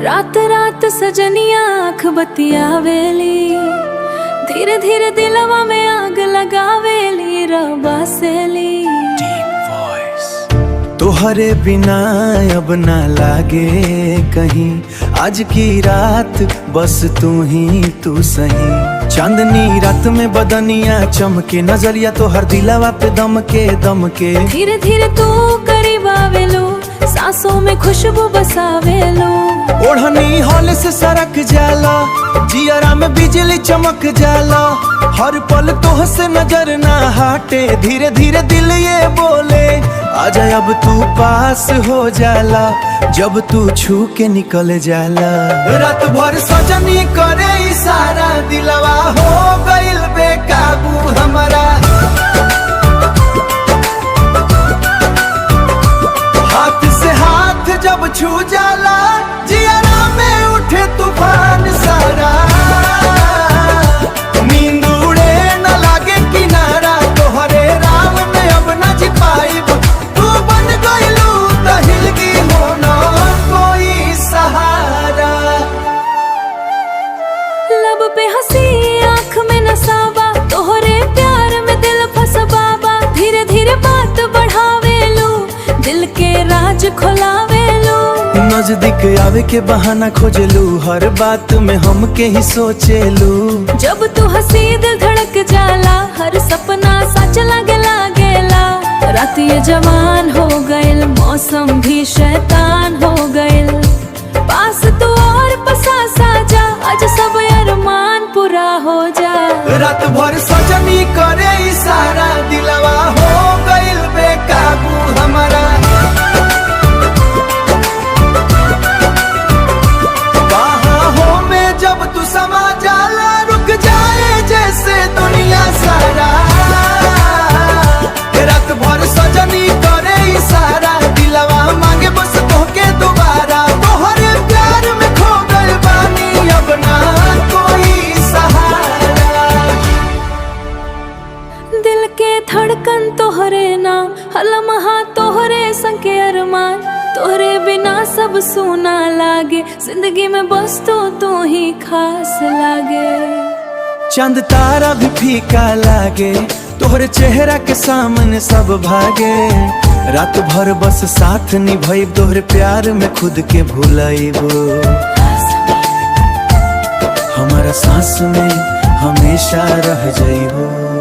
रात रात सजनिया आँख बतियावेली, धीरे धीरे दिलवा में आग लगावेली रबासेली। तोहरे बिना अब ना लागे कहीं, आज की रात बस तू ही तू सही। चांदनी रात में बदनिया चमके, नजरिया तो हर दिलावा पे दमके दमके। धीरे धीरे तू करीब आवेलो, सांसों में खुशबू बसावेलो। ओढ़नी हौले से सरक जाला, जियरा में बिजली चमक जाला। हर पल तोह से नजर ना हटे, धीरे धीरे दिल ये बोले आजा अब तू पास हो जाला। जब तू छू के निकल जाला, रात भर सजनी करे इशारा, दिलवा हो गइल बेकाबू हमारा। हाथ से हाथ जब छू जाला, जियरा में उठे तूफान सारा। नींद उड़े न लागे किनारा, तोहरे राम में अब न जी पाइब। तू बन गइलू त हिलगी हो न कोई सहारा। लब पे हंसी आँख में नसावा, तोहरे प्यार में दिल फंसबाबा। धीरे धीरे बात बढ़ावेलू, दिल के राज खोलावेलू। नजदीक आवे के बहाना खोजलू, हर बात में हमके ही सोचेलू। जब तू हंसी दिल धड़क जाला, हर सपना सच लगे लागेला। रात ये जवान हो गइल, मौसम भी शैतान हो गइल। पास तू और पसासा जा, आज सब अरमान पूरा हो जा। रात भर सजनी करे इशारा, दिलवा हो गइल बेकाबू हमारा। बाहों में जब तू समा जाला, रुक जाए जैसे दुनिया सारा। रात भर सजनी करे इशारा, दिलवा मांगे बस तोहके दोबारा। तोहरे प्यार में खो गइल बानी, अब ना कोई सहारा। दिल के धड़कन तोहरे नाम, हलमहा तोहरे संग के अरमान। तोहरे बिना सब सूना लागे, जिंदगी में बस तू ही खास लागे। चांद तारा भी फीका लागे, तोहरे चेहरा के सामने सब भागे। रात भर बस साथ निभाइब, तोहरे प्यार में खुद के भुलाइबो। हमारा सांस में हमेशा रह जाइबो।